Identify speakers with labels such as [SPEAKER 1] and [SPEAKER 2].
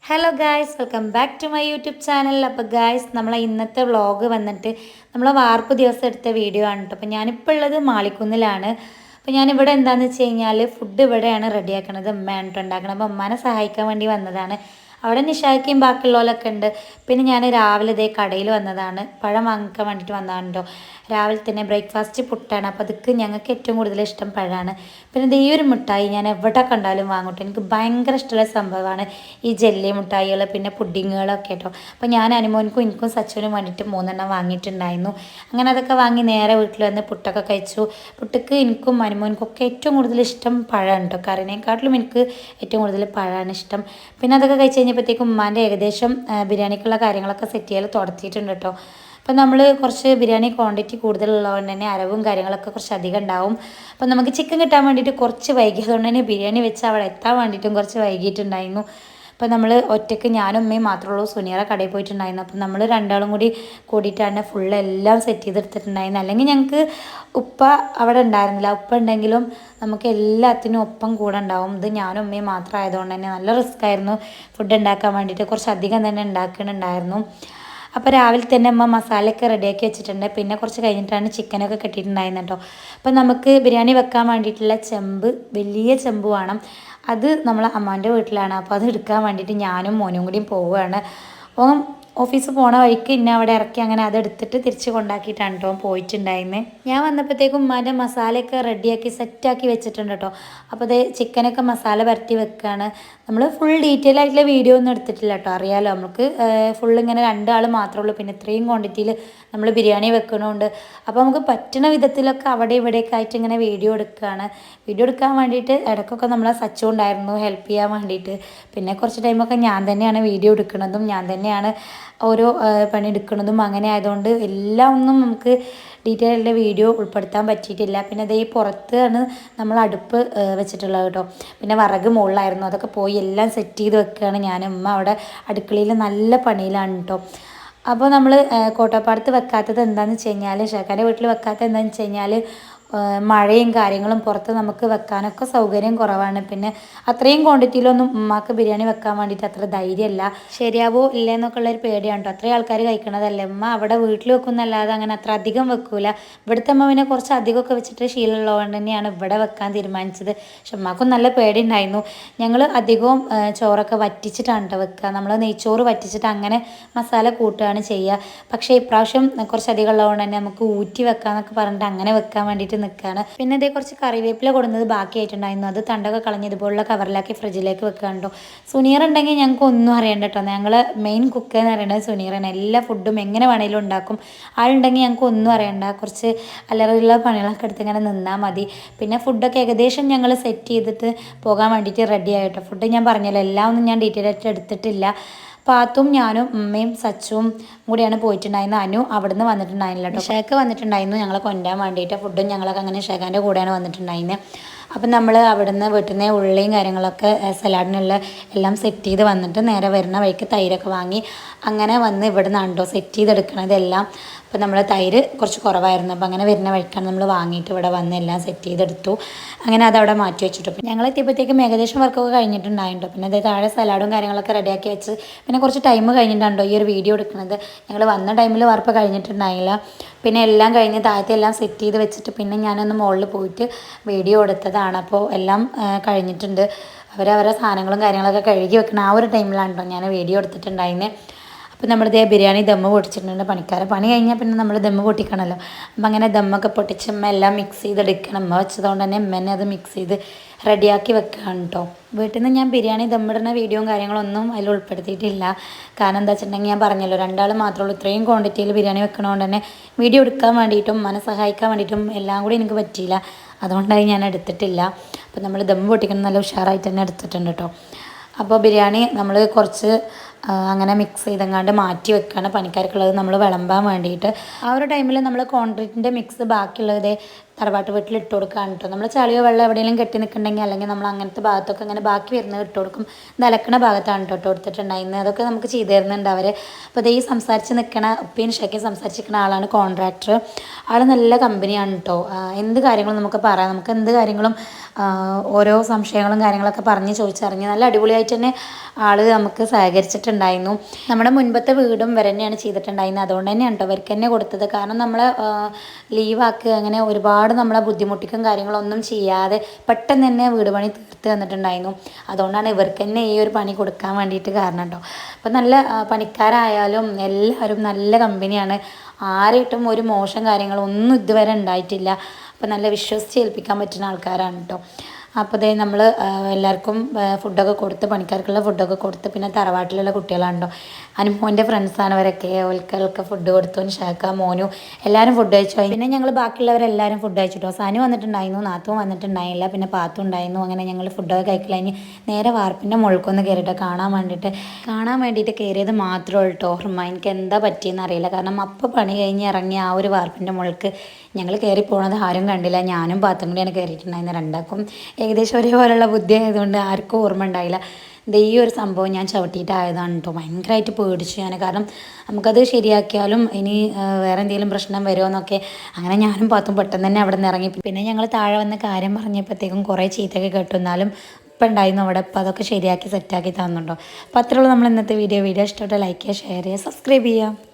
[SPEAKER 1] Hello guys, welcome back to my YouTube channel. അപ്പോൾ guys, നമ്മളെ ഇന്നത്തെ വ്ളോഗ് വന്നിട്ട് നമ്മളെ വാർപ്പ് ദിവസം എടുത്ത വീഡിയോ ആണ് കേട്ടോ. അപ്പോൾ ഞാനിപ്പോൾ ഉള്ളത് മാളിക്കുന്നിലാണ്. അപ്പോൾ ഞാനിവിടെ എന്താണെന്ന് വെച്ച് കഴിഞ്ഞാൽ ഫുഡ് ഇവിടെയാണ് റെഡിയാക്കണത്. ഉമ്മയാണ് കേട്ടോ ഉണ്ടാക്കണം. അപ്പോൾ ഉമ്മാനെ സഹായിക്കാൻ വേണ്ടി വന്നതാണ്. അവിടെ നിഷായ്ക്കയും ബാക്കിയുള്ളവരൊക്കെ ഉണ്ട്. പിന്നെ ഞാൻ രാവിലെ ഇതേ കടയിൽ വന്നതാണ്, പഴം വാങ്ങിക്കാൻ വേണ്ടിയിട്ട് വന്നതാണ് കേട്ടോ. രാവിലെ തന്നെ ബ്രേക്ക്ഫാസ്റ്റ് പുട്ടാണ്. അപ്പോൾ അതൊക്കെ ഞങ്ങൾക്ക് ഏറ്റവും കൂടുതൽ ഇഷ്ടം പഴമാണ്. പിന്നെ ഇത് ഈ ഒരു മിഠായി ഞാൻ എവിടെ കണ്ടാലും വാങ്ങട്ടെ, എനിക്ക് ഭയങ്കര ഇഷ്ടമുള്ള സംഭവമാണ് ഈ ജെല്ലി മിഠായികൾ, പിന്നെ പുഡിങ്ങുകളൊക്കെ കേട്ടോ. അപ്പോൾ ഞാൻ അനുമോനിക്കും എനിക്കും സച്ചുവിനും വേണ്ടിയിട്ട് 3 വാങ്ങിയിട്ടുണ്ടായിരുന്നു. അങ്ങനെ അതൊക്കെ വാങ്ങി നേരെ വീട്ടിൽ വന്ന് പുട്ടൊക്കെ കഴിച്ചു. പുട്ടക്ക് എനിക്കും അനുമോനിക്കും ഒക്കെ ഏറ്റവും കൂടുതൽ ഇഷ്ടം പഴമാണ് കേട്ടോ. കറിനേക്കാട്ടിലും എനിക്ക് ഏറ്റവും കൂടുതൽ പഴമാണ് ഇഷ്ടം. പിന്നെ അതൊക്കെ കഴിച്ച് കഴിഞ്ഞപ്പോഴത്തേക്കും ഉമ്മാൻ്റെ ഏകദേശം ബിരിയാണിക്കുള്ള കാര്യങ്ങളൊക്കെ സെറ്റ് ചെയ്യൽ തുടത്തിയിട്ടുണ്ട് കേട്ടോ. അപ്പം നമ്മൾ കുറച്ച് ബിരിയാണി ക്വാണ്ടിറ്റി കൂടുതലുള്ളതുകൊണ്ട് തന്നെ അരവും കാര്യങ്ങളൊക്കെ കുറച്ച് അധികം ഉണ്ടാവും. അപ്പം നമുക്ക് ചിക്കൻ കിട്ടാൻ വേണ്ടിയിട്ട് കുറച്ച് വൈകിയതുകൊണ്ട് തന്നെ ബിരിയാണി വെച്ച് അവിടെ എത്താൻ വേണ്ടിയിട്ടും കുറച്ച് വൈകിയിട്ടുണ്ടായിരുന്നു. അപ്പം നമ്മൾ ഒറ്റയ്ക്ക് ഞാനും ഉമ്മയും മാത്രമേ ഉള്ളൂ. സുനിയറ കടയിൽ പോയിട്ടുണ്ടായിരുന്നു. അപ്പം നമ്മൾ രണ്ടാളും കൂടിയിട്ടാണ് ഫുള്ള് എല്ലാം സെറ്റ് ചെയ്തെടുത്തിട്ടുണ്ടായിരുന്നു. അല്ലെങ്കിൽ ഞങ്ങൾക്ക് ഉപ്പ അവിടെ ഉണ്ടായിരുന്നില്ല. ഉപ്പ ഉണ്ടെങ്കിലും നമുക്ക് എല്ലാത്തിനും ഒപ്പം കൂടെ ഉണ്ടാവും. ഇത് ഞാനും ഉമ്മയും മാത്രം ആയതുകൊണ്ട് തന്നെ നല്ല റിസ്ക് ആയിരുന്നു ഫുഡ് ഉണ്ടാക്കാൻ വേണ്ടിയിട്ട്. കുറച്ച് അധികം തന്നെ ഉണ്ടാക്കുന്നുണ്ടായിരുന്നു. അപ്പോൾ രാവിലെ തന്നെ അമ്മ മസാലയൊക്കെ റെഡിയാക്കി വെച്ചിട്ടുണ്ട്. പിന്നെ കുറച്ച് കഴിഞ്ഞിട്ടാണ് ചിക്കനൊക്കെ കെട്ടിയിട്ടുണ്ടായിരുന്നു കേട്ടോ. അപ്പോൾ നമുക്ക് ബിരിയാണി വെക്കാൻ വേണ്ടിയിട്ടുള്ള ചെമ്പ്, വലിയ ചെമ്പ് വേണം. അത് നമ്മളെ അമ്മാൻ്റെ വീട്ടിലാണ്. അപ്പോൾ അത് എടുക്കാൻ വേണ്ടിയിട്ട് ഞാനും മോനും കൂടിയും പോവുകയാണ്. അപ്പം ഓഫീസ് പോണ വഴിക്ക് ഇന്നെ അവിടെ ഇറക്കി അങ്ങനെ അതെടുത്തിട്ട് തിരിച്ച് കൊണ്ടാക്കിയിട്ടാണ് കേട്ടോ പോയിട്ടുണ്ടായിരുന്നത്. ഞാൻ വന്നപ്പോഴത്തേക്കും ഉമ്മാൻ്റെ മസാലയൊക്കെ റെഡിയാക്കി സെറ്റാക്കി വെച്ചിട്ടുണ്ട് കേട്ടോ. അപ്പോൾ അത് ചിക്കനൊക്കെ മസാല പരട്ടി വെക്കുകയാണ്. നമ്മൾ ഫുൾ ഡീറ്റെയിൽ ആയിട്ടുള്ള വീഡിയോ ഒന്നും എടുത്തിട്ടില്ല കേട്ടോ. അറിയാമല്ലോ, നമുക്ക് ഫുൾ ഇങ്ങനെ 2 ആൾ മാത്രമേ ഉള്ളൂ. പിന്നെ ഇത്രയും ക്വാണ്ടിറ്റിയിൽ നമ്മൾ ബിരിയാണി വെക്കണമുണ്ട്. അപ്പോൾ നമുക്ക് പറ്റുന്ന വിധത്തിലൊക്കെ അവിടെ ഇവിടെയൊക്കെ ആയിട്ട് ഇങ്ങനെ വീഡിയോ എടുക്കുകയാണ്. വീഡിയോ എടുക്കാൻ വേണ്ടിയിട്ട് ഇടയ്ക്കൊക്കെ നമ്മളെ സച്ചു ഉണ്ടായിരുന്നു ഹെൽപ്പ് ചെയ്യാൻ വേണ്ടിയിട്ട്. പിന്നെ കുറച്ച് ടൈമൊക്കെ ഞാൻ തന്നെയാണ് വീഡിയോ എടുക്കുന്നതും ഞാൻ തന്നെയാണ് ഓരോ പണി എടുക്കുന്നതും. അങ്ങനെ ആയതുകൊണ്ട് എല്ലാം ഒന്നും നമുക്ക് ഡീറ്റെയിൽ ആയിട്ടുള്ള വീഡിയോ ഉൾപ്പെടുത്താൻ പറ്റിയിട്ടില്ല. പിന്നെ അതേ പുറത്താണ് നമ്മൾ അടുപ്പ് വെച്ചിട്ടുള്ളത് കേട്ടോ. പിന്നെ വിറക് മുകളിലായിരുന്നു, അതൊക്കെ പോയി എല്ലാം സെറ്റ് ചെയ്ത് വെക്കുകയാണ് ഞാൻ. ഉമ്മ അവിടെ അടുക്കളയിൽ നല്ല പണിയിലാണ് കേട്ടോ. അപ്പോൾ നമ്മൾ കോട്ടപ്പാടത്ത് വെക്കാത്തത് എന്താണെന്ന് വെച്ച് കഴിഞ്ഞാൽ, ഷേഖാൻ്റെ വീട്ടിൽ വെക്കാത്തത് എന്താണെന്ന് വെച്ച് കഴിഞ്ഞാൽ മഴയും കാര്യങ്ങളും പുറത്ത് നമുക്ക് വെക്കാനൊക്കെ സൗകര്യം കുറവാണ്. പിന്നെ അത്രയും ക്വാണ്ടിറ്റിയിലൊന്നും ഉമ്മാക്ക് ബിരിയാണി വെക്കാൻ വേണ്ടിയിട്ട് അത്ര ധൈര്യമല്ല. ശരിയാവോ ഇല്ലെന്നൊക്കെ ഉള്ളൊരു പേടിയാണ് കേട്ടോ. അത്രയും ആൾക്കാർ കഴിക്കണതല്ലേ. ഉമ്മ അവിടെ വീട്ടിൽ വെക്കുന്നല്ലാതെ അങ്ങനെ അത്ര അധികം വെക്കൂല. ഇവിടുത്തെ അമ്മ പിന്നെ കുറച്ച് അധികമൊക്കെ വെച്ചിട്ട് ശീലമുള്ളതുകൊണ്ട് തന്നെയാണ് ഇവിടെ വെക്കാൻ തീരുമാനിച്ചത്. പക്ഷെ ഉമ്മാക്കും നല്ല പേടി ഉണ്ടായിരുന്നു. ഞങ്ങൾ അധികവും ചോറൊക്കെ വറ്റിച്ചിട്ടാണ് കേട്ടോ വെക്കുക. നമ്മൾ നെയ്ച്ചോറ് വറ്റിച്ചിട്ട് അങ്ങനെ മസാല കൂട്ടുകയാണ് ചെയ്യുക. പക്ഷേ ഇപ്രാവശ്യം കുറച്ചധികം ഉള്ളതുകൊണ്ട് തന്നെ നമുക്ക് ഊറ്റി വെക്കാമെന്നൊക്കെ പറഞ്ഞിട്ട് അങ്ങനെ വെക്കാൻ വേണ്ടിയിട്ട് നിൽക്കുകയാണ്. പിന്നെ ഇതേ കുറച്ച് കറിവേപ്പില കൊടുന്നത് ബാക്കിയായിട്ടുണ്ടായിരുന്നു. അത് തണ്ടൊക്കെ കളഞ്ഞ് ഇതുപോലുള്ള കവറിലാക്കി ഫ്രിഡ്ജിലേക്ക് വെക്കാനുണ്ടോ. സുനീർ ഉണ്ടെങ്കിൽ ഞങ്ങൾക്ക് ഒന്നും അറിയണ്ട കേട്ടോ. ഞങ്ങൾ മെയിൻ കുക്ക് എന്ന് പറയുന്നത് സുനീറാണ്. എല്ലാ ഫുഡും എങ്ങനെ വേണമെങ്കിലും ഉണ്ടാക്കും. ആളുണ്ടെങ്കിൽ ഞങ്ങൾക്ക് ഒന്നും അറിയണ്ട. കുറച്ച് അല്ലറയുള്ള പണികളൊക്കെ എടുത്ത് ഇങ്ങനെ നിന്നാൽ മതി. പിന്നെ ഫുഡൊക്കെ ഏകദേശം ഞങ്ങൾ സെറ്റ് ചെയ്തിട്ട് പോകാൻ വേണ്ടിയിട്ട് റെഡി ആയിട്ടോ. ഫുഡ് ഞാൻ പറഞ്ഞല്ലോ, എല്ലാം ഒന്നും ഞാൻ ഡീറ്റെയിൽ ആയിട്ട് എടുത്തിട്ടില്ല. പാത്തും ഞാനും ഉമ്മയും സച്ചും കൂടിയാണ് പോയിട്ടുണ്ടായിരുന്നു. അനു അവിടുന്ന് വന്നിട്ടുണ്ടായിരുന്നില്ല കേട്ടോ. ഷേഖ് വന്നിട്ടുണ്ടായിരുന്നു ഞങ്ങളെ കൊണ്ടുവരാൻ വേണ്ടിയിട്ട്. ഫുഡും ഞങ്ങളൊക്കെ അങ്ങനെ ഷേഖാൻ്റെ കൂടെയാണ് വന്നിട്ടുണ്ടായിരുന്നത്. അപ്പം നമ്മൾ അവിടുന്ന് വീട്ടിൽ നിന്ന് ഉള്ളിയും കാര്യങ്ങളൊക്കെ സലാഡിനുള്ള എല്ലാം സെറ്റ് ചെയ്ത് വന്നിട്ട് നേരെ വരുന്ന വഴിക്ക് തൈരൊക്കെ വാങ്ങി അങ്ങനെ വന്ന് ഇവിടെ നിന്നാണ്ടോ സെറ്റ് ചെയ്തെടുക്കണതെല്ലാം. അപ്പോൾ നമ്മൾ തൈര് കുറച്ച് കുറവായിരുന്നു. അപ്പോൾ അങ്ങനെ വരുന്ന വഴിക്കാണ് നമ്മൾ വാങ്ങിയിട്ട് ഇവിടെ വന്ന് എല്ലാം സെറ്റ് ചെയ്തെടുത്തു. അങ്ങനെ അതവിടെ മാറ്റി വെച്ചിട്ടു. പിന്നെ ഞങ്ങൾ എത്തിയപ്പോഴത്തേക്കും ഏകദേശം വർക്കൊക്കെ കഴിഞ്ഞിട്ടുണ്ടായിട്ടോ. പിന്നെ അതേ താഴെ സലാഡും കാര്യങ്ങളൊക്കെ റെഡിയാക്കി വെച്ച് പിന്നെ കുറച്ച് ടൈം കഴിഞ്ഞിട്ടുണ്ടോ ഈ ഒരു വീഡിയോ എടുക്കുന്നത്. ഞങ്ങൾ വന്ന ടൈമിൽ വർപ്പ് കഴിഞ്ഞിട്ടുണ്ടായില്ല. പിന്നെ എല്ലാം കഴിഞ്ഞ് താഴത്തെ എല്ലാം സെറ്റ് ചെയ്ത് വെച്ചിട്ട് പിന്നെ ഞാനൊന്ന് മുകളിൽ പോയിട്ട് വീഡിയോ എടുത്തതാണ്. അപ്പോൾ എല്ലാം കഴിഞ്ഞിട്ടുണ്ട്. അവരവരെ സാധനങ്ങളും കാര്യങ്ങളൊക്കെ കഴുകി വെക്കണം ആ ഒരു ടൈമിലാണ് കേട്ടോ ഞാൻ വീഡിയോ എടുത്തിട്ടുണ്ടായിരുന്നത്. അപ്പോൾ നമ്മളിതേ ബിരിയാണി ദമ്മ് പൊട്ടിച്ചിട്ടുണ്ട്. പണിക്കാരെ പണി കഴിഞ്ഞാൽ പിന്നെ നമ്മൾ ദമ്മ് പൊട്ടിക്കണമല്ലോ. അപ്പം അങ്ങനെ ദമ്മൊക്കെ പൊട്ടിച്ച് ഉമ്മ എല്ലാം മിക്സ് ചെയ്തെടുക്കണം. ഉമ്മ വെച്ചതുകൊണ്ട് തന്നെ ഉമ്മ തന്നെ അത് മിക്സ് ചെയ്ത് റെഡിയാക്കി വെക്കുകയാണ് കേട്ടോ. വീട്ടിൽ നിന്ന് ഞാൻ ബിരിയാണി ദമ്മിടുന്ന വീഡിയോയും കാര്യങ്ങളൊന്നും അതിൽ ഉൾപ്പെടുത്തിയിട്ടില്ല. കാരണം എന്താ വെച്ചിട്ടുണ്ടെങ്കിൽ ഞാൻ പറഞ്ഞല്ലോ 2 ആൾ മാത്രമേ ഉള്ളൂ. ഇത്രയും ക്വാണ്ടിറ്റിയിൽ ബിരിയാണി വെക്കണതുകൊണ്ട് തന്നെ വീഡിയോ എടുക്കാൻ വേണ്ടിയിട്ടും മനസ്സ് സഹായിക്കാൻ വേണ്ടിയിട്ടും എല്ലാം കൂടി എനിക്ക് പറ്റിയില്ല. അതുകൊണ്ടായി ഞാൻ എടുത്തിട്ടില്ല. അപ്പോൾ നമ്മൾ ദമ്മ് പൊട്ടിക്കണം നല്ല ഉഷാറായിട്ട് തന്നെ എടുത്തിട്ടുണ്ട് കേട്ടോ. അപ്പോൾ ബിരിയാണി നമ്മൾ കുറച്ച് അങ്ങനെ മിക്സ് ചെയ്തെങ്ങാണ്ട് മാറ്റി വെക്കുകയാണ് പണിക്കാർക്കുള്ളത് നമ്മൾ വിളമ്പാൻ വേണ്ടിയിട്ട്. ആ ഒരു ടൈമിൽ നമ്മൾ കോൺക്രീറ്റിൻ്റെ മിക്സ് ബാക്കിയുള്ളത് തറവാട്ട് വീട്ടിൽ ഇട്ട് കൊടുക്കുകയാണ് കേട്ടോ. നമ്മൾ ചളിയോ വെള്ളം എവിടെയെങ്കിലും കെട്ടി നിൽക്കുന്നുണ്ടെങ്കിൽ അല്ലെങ്കിൽ നമ്മൾ അങ്ങനത്തെ ഭാഗത്തൊക്കെ അങ്ങനെ ബാക്കി വരുന്നത് ഇട്ട് കൊടുക്കും. ഇത് അലക്കണ ഭാഗത്താണ് കേട്ടോ ഇട്ട് കൊടുത്തിട്ടുണ്ടായിരുന്നത്. അതൊക്കെ നമുക്ക് ചെയ്തു തരുന്നുണ്ട് അവർ. അപ്പോൾ ഇത് ഈ സംസാരിച്ച് നിൽക്കണ ഉപ്പയും ഷെക്കും സംസാരിച്ചിരിക്കുന്ന ആളാണ് കോൺട്രാക്ടർ. ആൾ നല്ല കമ്പനിയാണ് കേട്ടോ. എന്ത് കാര്യങ്ങളും നമുക്ക് പറയാം, നമുക്ക് എന്ത് കാര്യങ്ങളും ഓരോ സംശയങ്ങളും കാര്യങ്ങളൊക്കെ പറഞ്ഞ് ചോദിച്ചറിഞ്ഞ് നല്ല അടിപൊളിയായിട്ട് തന്നെ ആൾ നമുക്ക് സഹകരിച്ചിട്ടുണ്ടായിരുന്നു. നമ്മുടെ മുൻപത്തെ വീടും വരെ തന്നെയാണ് ചെയ്തിട്ടുണ്ടായിരുന്നത്. അതുകൊണ്ട് തന്നെയാണ് കേട്ടോ ഇവർക്ക് തന്നെ കൊടുത്തത്. കാരണം നമ്മൾ ലീവാക്കുക അങ്ങനെ ഒരുപാട് നമ്മളെ ബുദ്ധിമുട്ടിക്കും കാര്യങ്ങളൊന്നും ചെയ്യാതെ പെട്ടെന്ന് തന്നെ വീട് പണി തീർത്ത് തന്നിട്ടുണ്ടായിരുന്നു. അതുകൊണ്ടാണ് ഇവർക്ക് തന്നെ ഈ ഒരു പണി കൊടുക്കാൻ വേണ്ടിയിട്ട് കാരണം കേട്ടോ. അപ്പം നല്ല പണിക്കാരായാലും എല്ലാവരും നല്ല കമ്പനിയാണ്. ആരായിട്ടും ഒരു മോശം കാര്യങ്ങളൊന്നും ഇതുവരെ ഉണ്ടായിട്ടില്ല. അപ്പം നല്ല വിശ്വസിച്ച് ഏൽപ്പിക്കാൻ പറ്റുന്ന ആൾക്കാരാണ് കേട്ടോ. അപ്പോൾ ദേ നമ്മൾ എല്ലാവർക്കും ഫുഡൊക്കെ കൊടുത്ത് പണിക്കാർക്കുള്ള ഫുഡൊക്കെ കൊടുത്ത് പിന്നെ തറവാട്ടിലുള്ള കുട്ടികളാണല്ലോ അനുമോൻ്റെ ഫ്രണ്ട്സാണ് അവരൊക്കെ. ഓൽക്കൊക്കെ ഫുഡ് കൊടുത്തു. ഷാക്ക മോനു എല്ലാവരും ഫുഡ് കഴിച്ചു. പിന്നെ ഞങ്ങൾ ബാക്കിയുള്ളവരെല്ലാവരും ഫുഡ് കഴിച്ചിട്ടോ. സാനു വന്നിട്ടുണ്ടായിരുന്നു, നാത്തും വന്നിട്ടുണ്ടായില്ല, പിന്നെ പാത്തും ഉണ്ടായിരുന്നു. അങ്ങനെ ഞങ്ങൾ ഫുഡൊക്കെ കഴിക്കില്ല. ഇനി നേരെ വാർപ്പിൻ്റെ മുകൾക്കൊന്ന് കയറിയിട്ട് കാണാൻ വേണ്ടിയിട്ട് കയറിയത് മാത്രമേ ഉള്ളൂ കേട്ടോ. ഓർമ്മ എനിക്ക് എന്താ പറ്റിയെന്ന് അറിയില്ല. കാരണം അപ്പോൾ പണി കഴിഞ്ഞ് ഇറങ്ങി ആ ഒരു വാർപ്പിൻ്റെ മുകൾക്ക് ഞങ്ങൾ കയറി പോണത് ആരും കണ്ടില്ല. ഞാനും പാത്തും കൂടിയാണ് കയറിയിട്ടുണ്ടായിരുന്നത്. രണ്ടാക്കും ഏകദേശം ഒരേപോലെയുള്ള ബുദ്ധി ആയതുകൊണ്ട് ആർക്കും ഓർമ്മ ഉണ്ടായില്ല. ഈ ഒരു സംഭവം ഞാൻ ചവിട്ടിയിട്ടായതാണ് കേട്ടോ. ഭയങ്കരമായിട്ട് പേടിച്ചു ഞാൻ. കാരണം നമുക്കത് ശരിയാക്കിയാലും ഇനി വേറെ എന്തെങ്കിലും പ്രശ്നം വരുമോ എന്നൊക്കെ. അങ്ങനെ ഞാനും പാത്തും പെട്ടെന്ന് തന്നെ അവിടെ നിന്ന് ഇറങ്ങി. പിന്നെ ഞങ്ങൾ താഴെ വന്ന കാര്യം പറഞ്ഞപ്പോഴത്തേക്കും കുറേ ചീത്തയൊക്കെ കേട്ടു. എന്നാലും ഇപ്പം ഉണ്ടായിരുന്നു അവിടെ. ഇപ്പം അതൊക്കെ ശരിയാക്കി സെറ്റാക്കി തന്നുണ്ടോ. അപ്പോൾ അത്രയുള്ളൂ നമ്മൾ ഇന്നത്തെ വീഡിയോ ഇഷ്ടമായിട്ട് ലൈക്ക് ചെയ്യുക, ഷെയർ ചെയ്യുക, സബ്സ്ക്രൈബ് ചെയ്യുക.